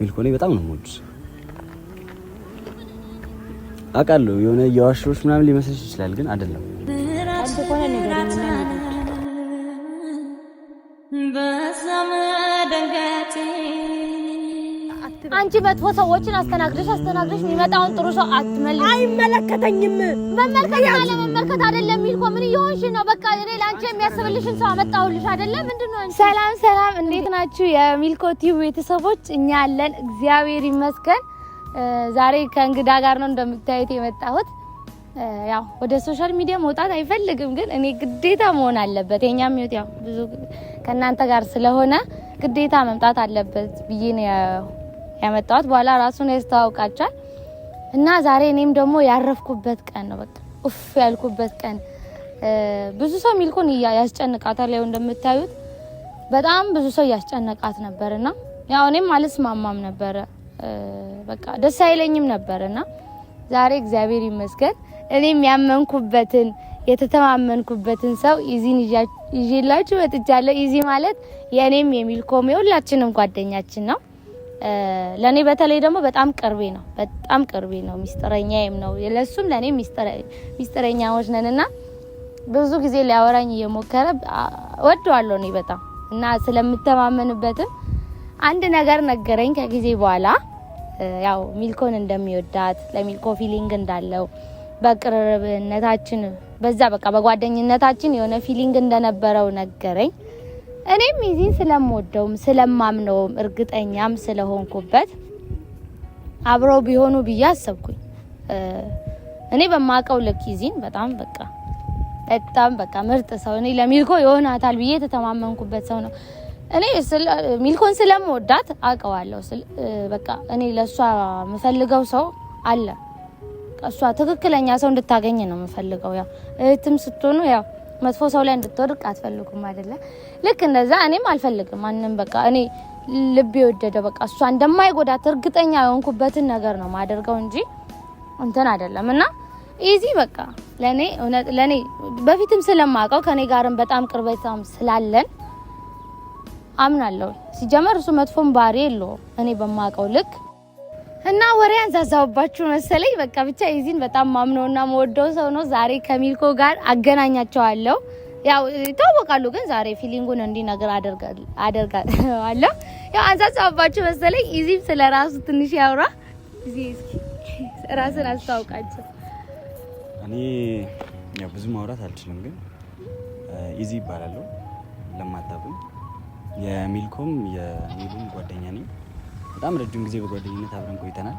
ሚልኮኔ በጣም ነው የምወድሽ አውቃለሁ የሆነ የዋሽሮች ምናምን ሊመስልሽ ይችላል ግን አይደለም አንተ ቆነ ነገር ምን በሰመደንገቴ አንቺ መጥፎ ሰዎችን አስተናግደሽ የሚመጣውን ጥሩ ሰው አትመልሽ አይመለከተኝም መመልከት አይደለም ሚልኮ ምን ይሆንሽ ነው በቃ እኔ ላንቺ የሚያስብልሽን ሰው አመጣሁልሽ አይደለም ምንድነው ሰላም እንዴት ናችሁ የሚልኮ ቲቪ ቤተሰቦች እኛ አለን እግዚአብሔር ይመስገን ዛሬ ከእንግዳ ጋር ነው እንደምታዩት የመጣሁት ያው ወደ ሶሻል ሚዲያ መውጣት አይፈልግም ግን እኔ ግዴታ መሆን አለበት የኛም ይወት ያው ብዙ ከናንተ ጋር ስለሆነ ግዴታ መምጣት አለበት ብዬ ነው ያመጣሁት በኋላ ራሱን ያስተዋውቃቻል እና ዛሬ እኔም ደግሞ ያረፍኩበት ቀን ነው በቃ ኡፍ ያልኩበት ቀን ብዙ ሰው ሚልኮን ያስጨንቃታል ያው እንደምታዩት በጣም ብዙ ሰው ያስጨንቃት ነበርና ያው እኔም አልስማማም ነበር በቃ ደስ አይለኝም ነበርና ዛሬ እግዚአብሔር ይመስገን እኔም ያመንኩበትን የተተማመንኩበትን ሰው ኢዚን ይዤላችሁ ወጥቻለሁ ኢዚ ማለት የኔም የሚልኮም የሁላችንም ጓደኛችን ነው ለኔ በተለይ ደግሞ በጣም ቅርቤ ነው ሚስጥረኛዬም ነው ለሱም ለኔ ሚስጥረኛዎች ነንና ብዙ ጊዜ ሊያወራኝ እየሞከረ ወደዋለሁ እኔ በጣም እና ስለምተማመንበትም አንድ ነገር ነገረኝ ከጊዜ በኋላ ያው ሚልኮን እንደሚወዳት ለሚልኮ ፊሊንግ እንዳለው በቅርርብነታችን በዛ በቃ በጓደኝነታችን የሆነ ፊሊንግ እንደነበረው ነገረኝ እኔም ኢዚን ስለምወደውም ስለማምነውም እርግጠኛም ስለሆንኩበት አብረው ቢሆኑ ብዬ አሰብኩኝ እኔ በማቀው ልክ ኢዚን በጣም በቃ ምርጥ ሰው እኔ ለሚልኮ ይሆናታል ብዬ ተተማመንኩበት ሰው ነው እኔ ሚልኮን ስለምወዳት አቀዋለሁ በቃ እኔ ለሷ መፈልገው ሰው አለ እሷ ትክክለኛ ሰው እንድታገኝ ነው መፈልገው ያው እህትም ስትሆኑ ያው መጥፎ ሰው ላይ እንድትወድቅ አትፈልጉም አይደለ ልክ እንደዛ እኔም አልፈልግም ማንንም በቃ እኔ ልብ ይወደደ በቃ እሷ እንደማይጎዳት እርግጠኛ የሆንኩበትን ነገር ነው ማደርገው እንጂ እንትን አይደለምና ኢዚ በቃ ለኔ በፊትም ስለማቀው ከኔ ጋርም በጣም ቅርበታም ስላለን አምናለሁ ሲጀመር እሱ መጥፎም ባሪ የለው እኔ በማቀው ልክ እና ወሬ አንዛዛውባችሁ መሰለኝ በቃ ብቻ ኢዚን በጣም ማምነውና መወደው ሰው ነው ዛሬ ከሚልኮ ጋር አገናኛቸዋለሁ ያው ታወቃሉ ግን ዛሬ ፊሊንጉን እንዲነገር አደርጋለሁ ያው አንዛዛውባችሁ መሰለኝ ኢዚ ስለራሱ ትንሽ ያውራ ኢዚ ራስን አስተዋውቃችሁ እኔ ያው ብዙ ማውራት አልችልም ግን ኢዚ ይባላል ለማታውቁኝ የሚልኮም የሚሉም ጓደኛ ነኝ በጣም ረጅም ጊዜ በጓደኝነት አብረን ቆይተናል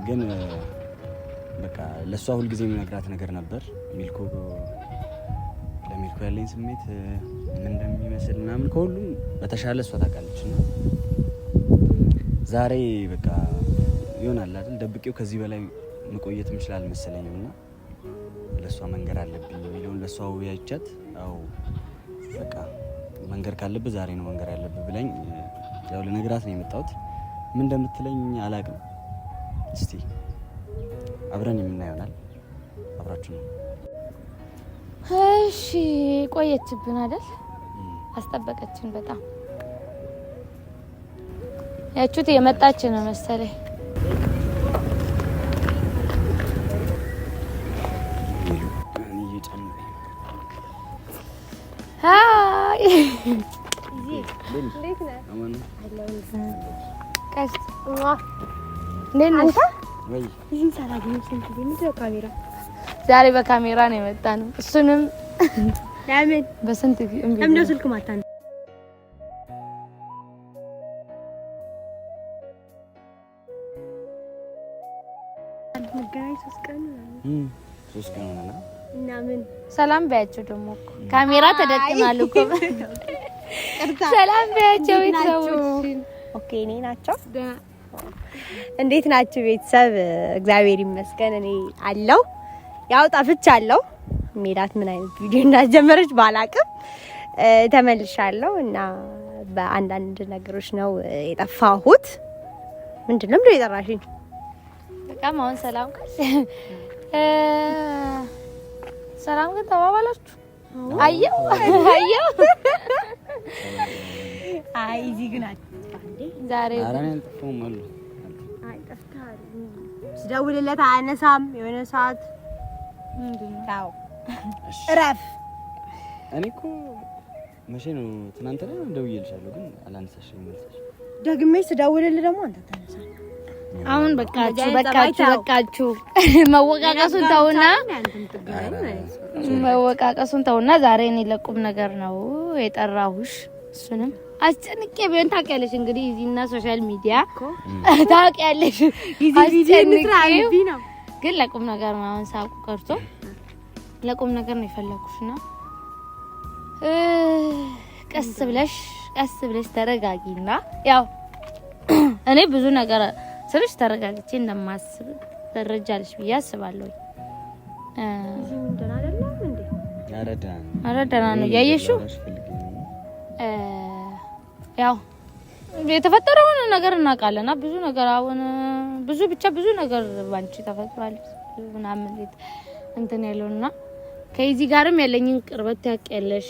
ግን በቃ ለሷ ሁሉ ጊዜ የሚነግራት ነገር ነበር ሚልኮ ለሚልኮ ያለኝ ስሜት ምን እንደሚመስል ምናምን ከሁሉም በተሻለ እሷ ታውቃለችና ዛሬ በቃ ይሆናል አይደል ደብቄው ከዚህ በላይ መቆየት ምችላል መሰለኝና ለሷ መንገር አለብኝ የሚለውን ለሷ ወያቻት አው በቃ መንገር ካለበት ዛሬ ነው መንገር ያለበት ብለኝ ያው ለነገራት ነው የመጣሁት ምን እንደምትለኝ አላቅም እስቲ አብረን የምናየውናል አብራችሁ ነው እሺ ቆየችብን አይደል አስጠበቀችን በጣም ያቹት የመጣች ነው መሰለኝ ሃይ እንዴት ነህ አማን ቀስ አንተ ወይ እዚህ ሰላም ስንት ምን ካሜራ ዛሬ በካሜራ ነው የመጣነው እሱንም ለምን በስንት ለምን ስልክ ማታን መገናኝ 3 ቀን ሆነና እና ምን ሰላም በያቸው ደግሞ ካሜራ ተደቅናል እኮ ሰላም በያቸው ቤተሰቦች ኦኬ እኔ ናቸው እንዴት ናችሁ ቤተሰብ እግዚአብሔር ይመስገን እኔ አለው ያው ጣፍቻለሁ ሜላት ምን አይነት ቪዲዮ እንዳጀመረች ባላቅም ተመልሻለሁ እና በአንዳንድ ነገሮች ነው የጠፋሁት ምንድነው ብሎ የጠራሽኝ በቃ ማውን ሰላም ካልሽ ሰላም ግን ተባባላችሁ አየው አይ እዚህ ግን አንዴ ዛሬ አራን ጥፎም አሉ አይ ጠፍታል ስደውልለት አያነሳም የሆነ ሰዓት ምንድነው እረፍ እኔ እኮ መቼ ነው ትናንት ላይ ደውዬልሻለሁ ግን አላነሳሽም መልሰሽ ደግሜ ስደውልልህ ደግሞ አንተ ታነሳ አሁን በቃችሁ መወቃቀሱን ተውና ዛሬ እኔ ለቁም ነገር ነው የጠራሁሽ እሱንም አስጨንቄ ቢሆን ታውቂያለሽ እንግዲህ እዚህና ሶሻል ሚዲያ ታውቂያለሽ ግን ለቁም ነገር ነው አሁን ሳቁ ቀርቶ ለቁም ነገር ነው የፈለኩሽና ቀስ ብለሽ ተረጋጊና ያው እኔ ብዙ ነገር ስለሽ ተረጋግቼ እንደማስብ ተረጃለሽ ብዬ አስባለሁ እዚህ ምንድን አይደለም እንዴ አረዳና ነው ያየሽው ያው የተፈጠረውን ነገር እናውቃለና ብዙ ነገር አሁን ብዙ ነገር ባንቺ ተፈጥሯል ምናምን እንትን ያለውና ከዚህ ጋርም ያለኝን ቅርበት ታውቂያለሽ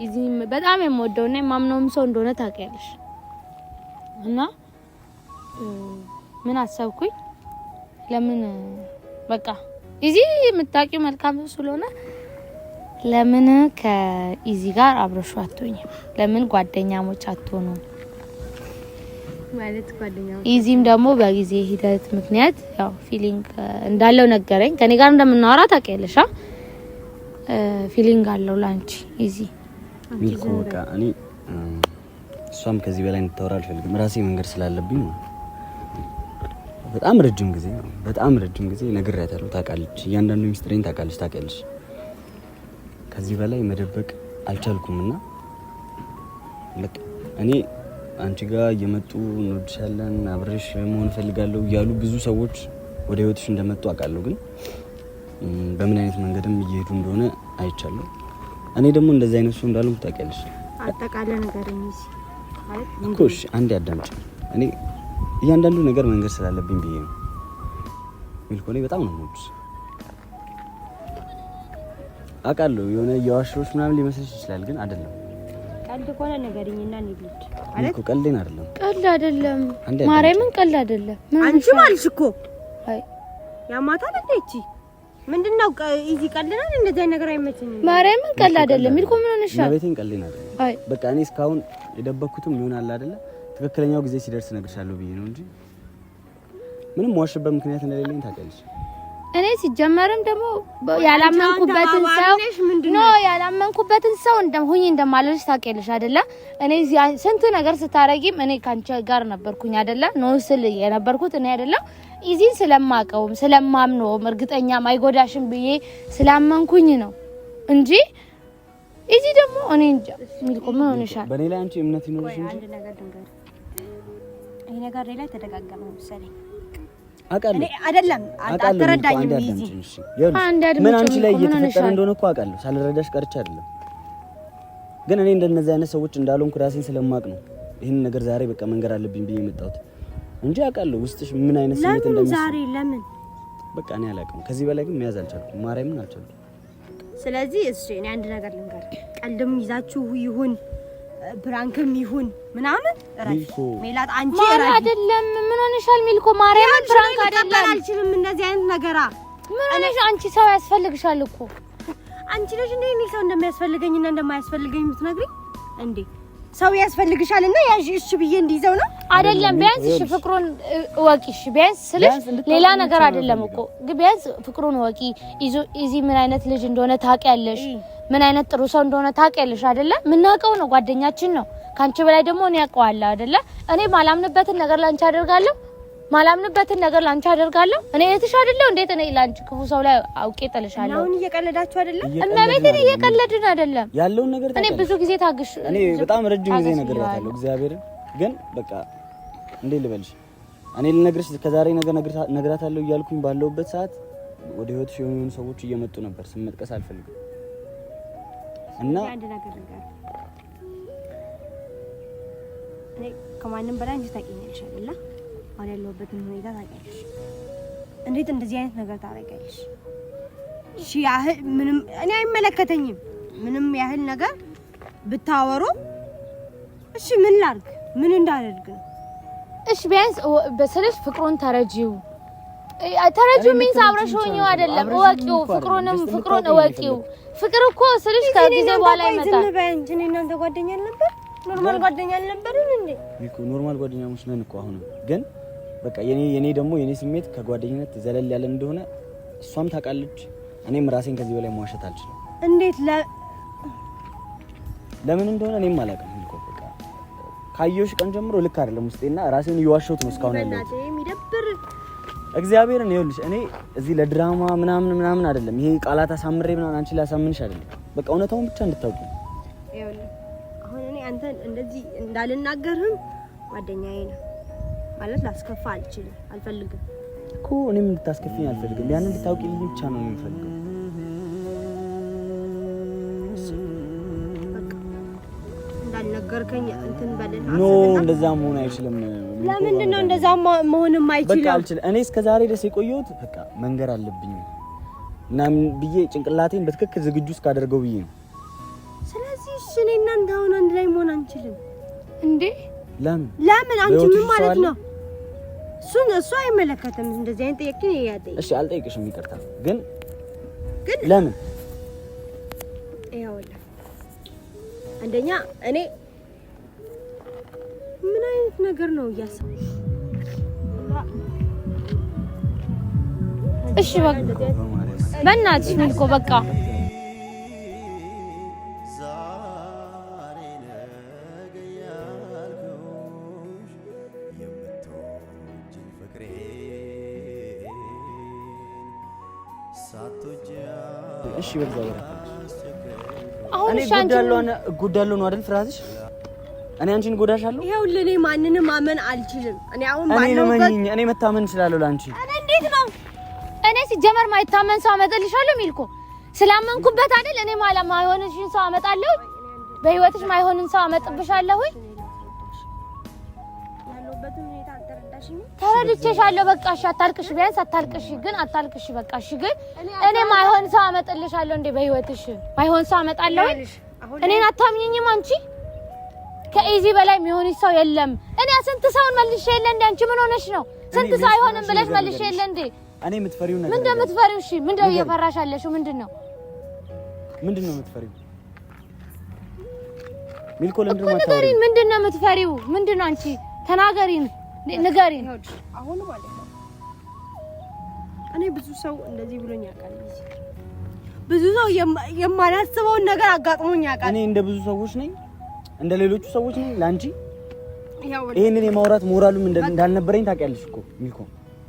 እዚህም በጣም የምወደውና የማምነውም ሰው እንደሆነ ታውቂያለሽ እና ምን አሰብኩኝ ለምን በቃ እዚህ የምታውቂው መልካም ስለሆነ ለምን ከኢዚ ጋር አብረሽ አትሆኝም ለምን ጓደኛሞች አትሆኑ ማለት ጓደኛሞች ኢዚም ደግሞ በጊዜ ሂደት ምክንያት ያው ፊሊንግ እንዳለው ነገረኝ ከኔ ጋር እንደምናወራ ታውቂያለሽ ፊሊንግ አለው ላንቺ ኢዚ ሚልኮ በቃ እኔ እሷም ከዚህ በላይ እንድታወራ አልፈልግም ራሴ መንገድ ስላለብኝ በጣም ረጅም ጊዜ ነግሬያታለሁ ታውቃለች እያንዳንዱ ሚስጥሬን ታውቂያለሽ ከዚህ በላይ መደበቅ አልቻልኩምና ለካ እኔ አንቺ ጋር እየመጡ እንወድሻለን አብረሽ መሆን ፈልጋለሁ ያሉ ብዙ ሰዎች ወደ ህይወትሽ እንደመጡ አውቃለሁ ግን በምን አይነት መንገድም እየሄዱ እንደሆነ አይቻለሁ እኔ ደግሞ እንደዚህ አይነት ሰው እንዳልኩ ታውቂያለሽ አጠቃላይ ነገር እንጂ ማለት እኮሽ አንዴ አዳምጪ እኔ እያንዳንዱ ነገር መንገድ ስላለብኝ ብዬ ነው ሚልኮ ላይ በጣም ነው የምወድሽ አውቃለሁ የሆነ የዋሽሮች ምናምን ሊመስልሽ ይችላል ግን አይደለም ቀልድ ኮነ ነገርኝና ንግድ ማለት እኮ ቀልድ አይደለም ማርያምን ቀልድ አይደለም አንቺ ማልሽ እኮ አይ ያማታል እንዴ ምንድነው ኢዚ ቀልድና እንደዚህ ነገር አይመችኝም ማርያምን ቀልድ አይደለም ሚልኮ ምን ሆነሻል ቤቴን ቀልድ አይደለም በቃ እኔ እስካሁን የደበኩትም ይሆናል አይደለ ትክክለኛው ጊዜ ሲደርስ ነግርሻለሁ ብዬ ነው እንጂ ምንም ዋሽበት ምክንያት እንደሌለኝ ታውቂያለሽ እኔ ሲጀመርም ደግሞ ያላመንኩበትን ሰው እንደማለሽ ታውቂያለሽ አይደለ እኔ ስንት ነገር ስታረጊም እኔ ካንቺ ጋር ነበርኩኝ አይደለ ነው ስል የነበርኩት እኔ አይደለ ኢዚን ስለማቀውም ስለማምነውም እርግጠኛም አይጎዳሽም ብዬ ስላመንኩኝ ነው እንጂ ኢዚ ደግሞ እኔ እንጃ ሚልኮ ምን ሆነሻል በኔ ላይ አንቺ እምነት ይኖርሽ እንጂ አንድ ነገር ድንገር ይሄ ነገር ላይ ተደጋገመ መሰለኝ አቃለ አይደለም አትረዳኝም ኢዚ ምን አንቺ ላይ እየተፈጠረ እንደሆነ እኮ አውቃለሁ ሳልረዳሽ ቀርቻ አይደለም ግን እኔ እንደነዚህ አይነት ሰዎች እንዳልሆንኩ ራሴን ስለማቅ ነው ይሄን ነገር ዛሬ በቃ መንገር አለብኝ ብዬ የመጣሁት እንጂ አውቃለሁ ውስጥሽ ምን አይነት ስሜት እንደሚሰማ ዛሬ ለምን በቃ እኔ አላውቅም ከዚህ በላይ ግን መያዝ አልቻልኩም ማርያምን አልቻልኩም ስለዚህ እሺ እኔ አንድ ነገር ልንገር ቀልድም ይዛችሁ ይሁን ብራንክም ይሁን ምናምን እረፍ ሜላት አንቺ እረፍ አይደለም ምን ሆነሻል ሚልኮ ማርያምን ብራንክ አይደለም አልችልም እንደዚህ አይነት ነገራ ምን ሆነሽ አንቺ ሰው ያስፈልግሻል እኮ አንቺ ነሽ እንዴ እኔ ሰው እንደሚያስፈልገኝና እንደማያስፈልገኝ የምትነግሪኝ እንዴ ሰው ያስፈልግሻልና ያዥ እሺ ብዬ እንዲይዘው ነው አይደለም ቢያንስ እሺ ፍቅሩን ወቂሽ ቢያንስ ስለሽ ሌላ ነገር አይደለም እኮ ቢያንስ ፍቅሩን ወቂ ኢዚ ምን አይነት ልጅ እንደሆነ ታውቂያለሽ ምን አይነት ጥሩ ሰው እንደሆነ ታውቂያለሽ አይደለ ምናቀው ነው ጓደኛችን ነው ካንቺ በላይ ደግሞ እኔ ያውቀዋለሁ አይደለ እኔ ማላምንበትን ነገር ላንቺ አደርጋለሁ እኔ እህትሽ አይደለሁ እንዴት እኔ ላንቺ ክፉ ሰው ላይ አውቄ ጥልሻለሁ አሁን እየቀለዳችሁ አይደለ እመቤቴን እየቀለድን አይደለም ያለውን ነገር እኔ ብዙ ጊዜ ታግሽ እኔ በጣም ረጅም ጊዜ ነግሬያታለሁ እግዚአብሔርን ግን በቃ እንዴ ልበልሽ እኔ ልነግርሽ ከዛሬ ነገር ነግራታለሁ እያልኩኝ ባለውበት ሰዓት ወደ ህይወትሽ የሆኑ ሰዎች እየመጡ ነበር ስም መጥቀስ አልፈልግም እና አንድ ነገር ልንገር እኔ ከማንም በላይ አንቺ ታውቂኛለሽ አይደለ አሁን ያለሁበትን ሁኔታ ታውቂያለሽ እንዴት እንደዚህ አይነት ነገር ታደርጊያለሽ እሺ ያህል ምንም እኔ አይመለከተኝም ምንም ያህል ነገር ብታወሩ እሺ ምን ላድርግ? ምን እንዳደርግ ነው? እሺ ቢያንስ በስልሽ ፍቅሩን ተረጂው ሚንስ አብረሽ ሆኚው አይደለም ወቂው ፍቅሩን ወቂው ፍቅር እኮ ስልሽ ከጊዜ በኋላ ይመጣል። ዝም በይ እንጂ እናንተ ጓደኛ ነበር? ኖርማል ጓደኛ አልነበረም እንዴ? ሚልኮ ኖርማል ጓደኛሞች ነን እኮ አሁን። ግን በቃ የኔ ደግሞ የኔ ስሜት ከጓደኝነት ዘለል ያለ እንደሆነ እሷም ታውቃለች። እኔም ራሴን ከዚህ በላይ መዋሸት አልችልም። እንዴት ለምን እንደሆነ እኔም አላውቅም። ሚልኮ በቃ ካየሁሽ ቀን ጀምሮ ልክ አይደለም ውስጤና ራሴን እየዋሸሁት ነው እስካሁን ያለሁት። በእናትህ የሚደብር እግዚአብሔርን ይኸውልሽ እኔ እዚህ ለድራማ ምናምን አይደለም። ይሄ ቃላት አሳምሬ ምናምን አንቺ ላሳምንሽ አይደለም። በቃ እውነታውን ብቻ እንድታውቂ። ይኸውልህ አሁን እኔ አንተን እንደዚህ እንዳልናገርህም ጓደኛዬ ነው ማለት ላስከፋ አልፈልግም እኮ እኔም እንድታስከፊኝ አልፈልግም። ያን እንድታውቂልኝ ብቻ ነው የምፈልገው። እንዳልነገርከኝ እንትን በለን ኖ እንደዛ መሆን አይችልም። ለምንድን ነው እንደዛ መሆንም አይችልም? በቃ አልችልም። እኔ እስከ ዛሬ ድረስ የቆየሁት በቃ መንገር አለብኝ ምናምን ብዬ ጭንቅላቴን በትክክል ዝግጁ እስካደርገው ብዬ ነው። ስለዚህ እሺ እኔ እናንተ አሁን አንድ ላይ መሆን አንችልም እንዴ? ለምን አንቺ ምን ማለት ነው? እሱ አይመለከትም። እንደዚህ አይነት ጥያቄ ያጠይቅ። እሺ አልጠይቅሽም፣ ይቅርታ። ግን ለምን ይኸውልህ አንደኛ እኔ ምን አይነት ነገር ነው እያሰብሽ? እሺ በቃ በእናትሽ ሚልኮ በቃ እሺ በእግዚአብሔር አሁን እጎዳለሁ ነው አይደል ፍራዝሽ? እኔ አንቺን ጎዳሻለሁ? ይኸውልህ እኔ ማንንም ማመን አልችልም። እኔ አሁን እኔ መታመን እችላለሁ ላንቺ። እንዴት ነው? እኔ ሲጀመር ማይታመን ሰው አመጣልሻለሁ ሚልኮ ስላመንኩበት አይደል? እኔ ማይሆንሽን ሰው አመጣለሁ፣ በህይወትሽ ማይሆንን ሰው አመጥብሻለሁ። ያለሁበትን ሁኔታ አልተረዳሽኝ? ተረድቼሻለሁ። በቃ እሺ አታልቅሽ፣ ቢያንስ አታልቅሽ፣ ግን አታልቅሽ። በቃ እሺ ግን እኔ ማይሆን ሰው አመጣልሻለሁ እንዴ? በህይወትሽ ማይሆን ሰው አመጣለሁ። እኔን አታምኚኝም አንቺ? ከኢዚ በላይ የሚሆንሽ ሰው የለም። እኔ ስንት ሰውን መልሼ የለ እንዴ? አንቺ ምን ሆነሽ ነው? ስንት ሰው አይሆንም ብለሽ መልሼ የለ እንዴ? እኔ የምትፈሪው ነገር ምንድነው የምትፈሪው? እሺ ምንድነው እየፈራሽ ያለሽው? ምንድነው የምትፈሪው? ሚልኮ ለምንድን ነው የምትፈሪው? ምንድነው የምትፈሪው? ምንድነው አንቺ ተናገሪን፣ ንገሪን። አሁን ማለት ነው እኔ ብዙ ሰው እንደዚህ ብሎኝ ያውቃል። ብዙ ሰው የማላስበውን ነገር አጋጥሞኝ ያውቃል። እኔ እንደ ብዙ ሰዎች ነኝ፣ እንደ ሌሎቹ ሰዎች ነኝ። ላንቺ ይሄንን የማውራት ሞራሉም እንዳልነበረኝ ታውቂያለሽ እኮ ሚልኮ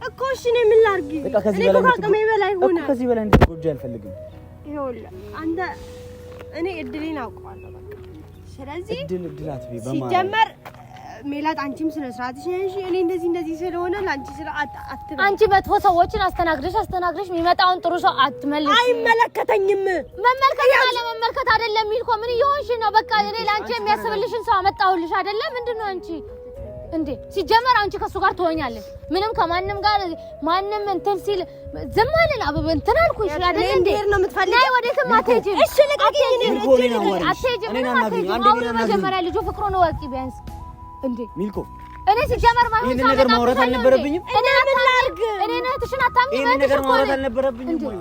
እኮ። እሺ እኔ ምን ላድርግ? በቃ ከዚህ በላይ እንድትጎጂ አልፈልግም። ይኸውልህ አንተ እኔ እድሌን አውቀዋለሁ በቃ። ስለዚህ እድል አትበይ በማለት ሲጀመር ሜላት አንቺም ስነ ስርዓትሽ ነሽ። እኔ እንደዚህ ስለሆነ ላንቺ አትበይ። አንቺ መጥፎ ሰዎችን አስተናግደሽ የሚመጣውን ጥሩ ሰው አትመልሽ። አይመለከተኝም። መመልከት አይደለም ሚልኮ ምን እየሆንሽ ነው? በቃ እኔ ላንቺ የሚያስብልሽን ሰው አመጣሁልሽ አይደለም? ምንድነው አንቺ እንዴ? ሲጀመር አንቺ ከሱ ጋር ትሆኛለሽ። ምንም ከማንም ጋር ማንም እንትን ሲል ዝም አለን አበበ እንትን አልኩሽ አይደል እንዴ? ነው የምትፈልጊው? ናይ ወዴትም አትሄጂም። እሺ ልቀቂኝ። አትሄጂም። ምንም አትሄጂም። አሁን መጀመሪያ ልጁ ፍቅሩን ወቂ ቢያንስ እንዴ ሚልኮ እኔ ሲጀመር ማለት ነው ነገር ማውራት አልነበረብኝም። እኔ ላርግ እኔ ነትሽን አታምኝ ይሄን ነገር ማውራት አልነበረብኝም ወይ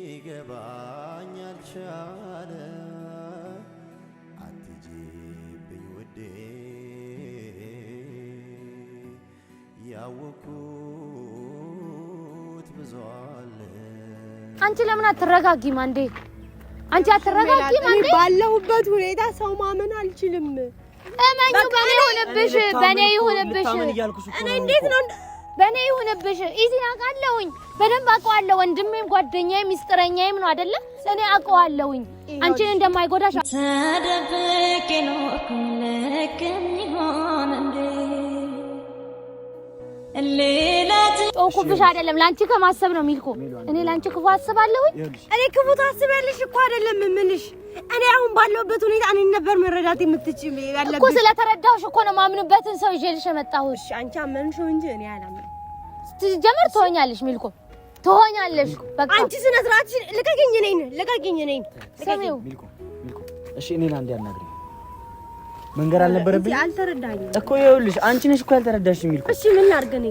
ሊገባኝ አልቻለ። አትጂብኝ ውዴ ያወኩት ብዙ አለ። አንቺ ለምን አትረጋጊም አንዴ? አንቺ አትረጋጊም አንዴ? ባለሁበት ሁኔታ ሰው ማመን አልችልም። እመኙ በኔ ይሁንብሽ፣ በኔ ይሁንብሽ። እኔ እንዴት ነው በኔ ይሁንብሽ? ኢዚን አውቃለሁኝ፣ በደንብ አውቀዋለሁ። ወንድሜም ጓደኛዬም ሚስጥረኛዬም ነው አይደለ? እኔ አውቀዋለሁኝ አንቺን እንደማይጎዳሽ። ተደብቄ ኖርኩኝ ልክም ይሆን እንዴ? ጮኩብሽ አይደለም፣ ላንቺ ከማሰብ ነው ሚልኮ። እኔ ላንቺ ክፉ አስባለሁኝ? እኔ ክፉ ታስቢያለሽ እኮ አይደለም የምልሽ። እኔ አሁን ባለሁበት ሁኔታ እኔ ነበር መረዳት የምትችል ያለብሽ እኮ። ስለተረዳሁሽ እኮ ነው ማምንበትን ሰው ይዤልሽ የመጣሁት። እሺ አንቺ አመንሽው እንጂ እኔ አላምንም። ስትጀምር ትሆኛለሽ ሚልኮ። ትሆኛለሽ በቃ አንቺ ስነ ስርዓትሽን ልቀቂኝ ነኝ ሰሚው ሚልኮ እሺ እኔን አንዴ አናግሪኝ መንገር አልነበረብኝ አልተረዳኝም እኮ ይኸውልሽ አንቺ ነሽ እኮ ያልተረዳሽ ሚልኮ እሺ ምን ላድርግ እኔ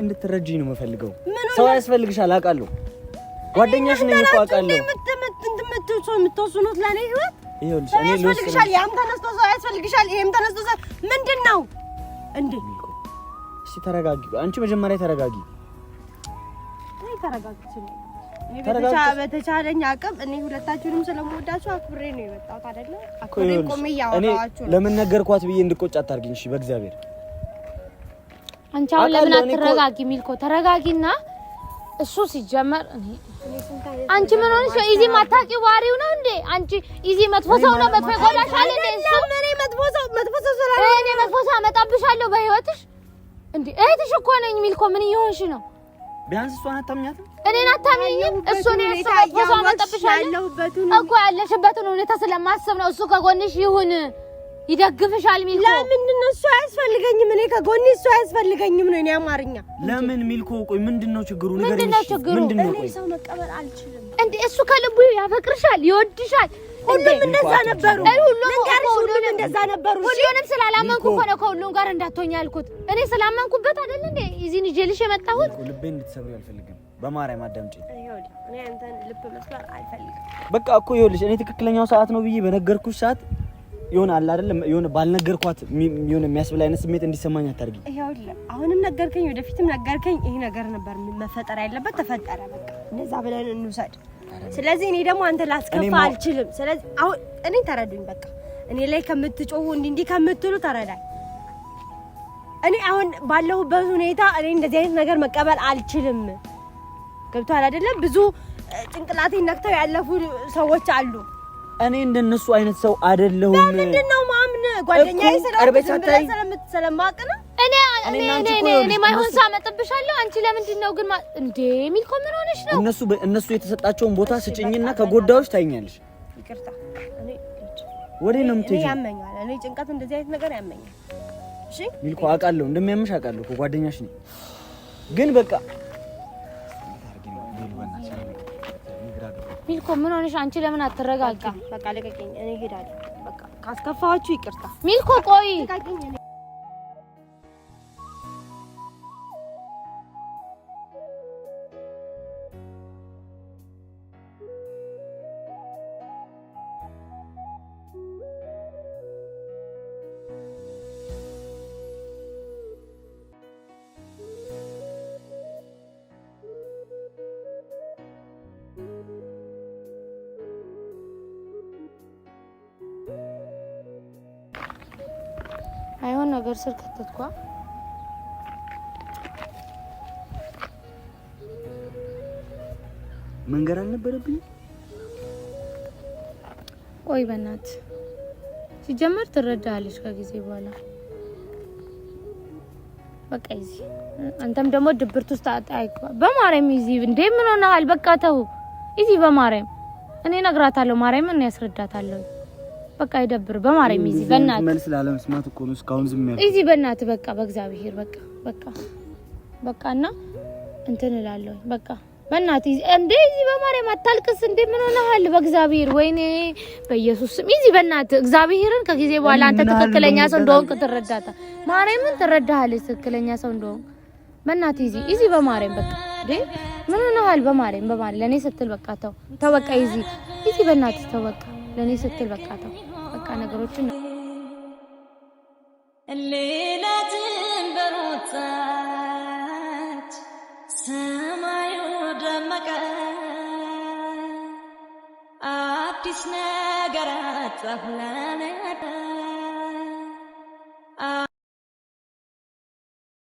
እንድትረጂኝ ነው የምፈልገው ሰው ያስፈልግሻል አውቃለሁ ጓደኛሽ ነኝ እኮ አውቃለሁ የምትወስኑት ለኔ ህይወት ይኸውልሽ እኔ ያስፈልግሻል ያም ተነስቶ ሰው ያስፈልግሻል ይሄም ተነስቶ ሰው ምንድነው እንዴ እሺ ተረጋጊ አንቺ መጀመሪያ ተረጋጊ እኔ በተቻለኝ አቅም እኔ ሁለታችሁንም ስለምወዳችሁ አክብሬ ነው የመጣሁት አይደለ አክብሬ ቆሜ ያወራችሁ ነው ለምን ነገርኳት ብዬ እንድቆጭ አታርጊኝ እሺ በእግዚአብሔር አንቺ አሁን ለምን አትረጋጊ ሚልኮ ተረጋጊና እሱ ሲጀመር አንቺ ምን ሆነሽ ኢዚ ማታቂው ባሪው ነው እንዴ አንቺ ኢዚ መጥፎ ሰው ነው መጥፎ ይቆላሻል እንዴ እሱ እኔ መጥፎ ሰው ስላለ እኔ መጥፎ ሰው አመጣብሻለሁ በህይወትሽ እንዴ እህትሽ እኮ ነኝ ሚልኮ ምን እየሆንሽ ነው ቢያንስ እሷን አታምኛትም እኔን አታምኚኝም እሱ ነው መጥፎ ሰው አመጣብሻለሁ እኮ ያለሽበትን ሁኔታ ስለማስብ ነው እሱ ከጎንሽ ይሁን ይደግፍሻል ሚልኮ ለምን ነው እሱ አያስፈልገኝም እኔ ከጎኔ እሱ አያስፈልገኝም ነው እኔ አማርኛ ለምን ሚልኮ ቆይ ምንድነው ችግሩ ምንድነው ችግሩ ምንድነው ቆይ ሰው መቀበል አልችልም እንዴ እሱ ከልቡ ያፈቅርሻል ይወድሻል ሁሉም እንደዛ ነበሩ ሁሉም እንደዛ ነበሩ ሁሉንም ስላላመንኩ እኮ ነው ከሁሉም ጋር እንዳትሆኝ ያልኩት እኔ ስላመንኩበት አይደል እንዴ እዚህን ይዤልሽ የመጣሁት ልቤን እንድትሰብሪ አልፈልግም በማርያም አዳምጪኝ እኔ አንተን ልብ መስበር አልፈልግም በቃ እኮ ይኸውልሽ እኔ ትክክለኛው ሰዓት ነው ብዬ በነገርኩሽ ሰዓት ይሆን አለ አይደል ይሆን ባልነገርኳት ይሆን የሚያስብል አይነት ስሜት እንዲሰማኝ አታርጊ ይኸውልህ አሁንም ነገርከኝ ወደፊትም ነገርከኝ ይሄ ነገር ነበር መፈጠር ያለበት ተፈጠረ በቃ እንደዛ ብለን እንውሰድ ስለዚህ እኔ ደግሞ አንተ ላስከፋ አልችልም ስለዚህ አሁን እኔ ተረዱኝ በቃ እኔ ላይ ከምትጮሁ እንዲህ ከምትሉ ተረዳኝ እኔ አሁን ባለሁበት ሁኔታ እኔ እንደዚህ አይነት ነገር መቀበል አልችልም ገብቷል አይደለ ብዙ ጭንቅላቴን ነክተው ያለፉ ሰዎች አሉ እኔ እንደነሱ አይነት ሰው አይደለሁም ምንድነው ማምን ጓደኛዬ ስለማቅ ነው እኔ ማይሆን ሳመጥብሻለሁ አንቺ ለምንድን ነው ግን እንዴ ሚልኮ ምን ሆነሽ ነው እነሱ የተሰጣቸውን ቦታ ስጭኝና ከጎዳዎች ታይኛለሽ ይቅርታ እኔ ወዴት ነው የምትሄጂው እኔ ያመኛል እኔ ጭንቀት እንደዚህ አይነት ነገር ያመኛል እሺ ሚልኮ አውቃለሁ እንደሚያምሽ አውቃለሁ ጓደኛሽ ነኝ ግን በቃ ሚልኮ ምን ሆነሽ አንቺ ለምን አትረጋጊ በቃ ለቀቀኝ እኔ ሄዳለሁ በቃ ካስከፋችሁ ይቅርታ ሚልኮ ቆይ አይሆን ነገር ስር ከተትኳ መንገር አልነበረብኝ ቆይ በእናት ሲጀመር ትረዳለሽ ከጊዜ በኋላ በቃ እዚህ አንተም ደግሞ ድብርት ውስጥ አጣይኩ በማርያም እዚህ እንዴ ምን ሆነሃል በቃ ተው እዚህ በማርያም እኔ ነግራታለሁ ማርያም እኔ ያስረዳታለሁ በቃ ይደብር በማርያም እዚህ በእናት መልስ ላለመስማት እኮ ነው እስካሁን ዝም ያልኩት እዚህ በእናት በቃ በእግዚአብሔር በቃና እንትን እላለሁ በቃ በእናት እንዴ እዚህ በማርያም አታልቅስ እንዴ ምን ሆነሃል በእግዚአብሔር ወይኔ በኢየሱስ ስም እዚህ በእናት እግዚአብሔርን ከጊዜ በኋላ አንተ ትክክለኛ ሰው እንደሆንክ ትረዳታ ማርያምን ትረዳሃለች ትክክለኛ ሰው እንደሆንክ በእናት እዚህ በማርያም በቃ እንዴ ምን ሆነሃል በማርያም ለኔ ስትል በቃ ተው በቃ እዚህ በእናት ተው በቃ ለኔ ስትል በቃ ተው በቃ ነገሮችን ሌላትን በሮታች ሰማዩ ደመቀ አዲስ ነገር አጣሁ ለኔ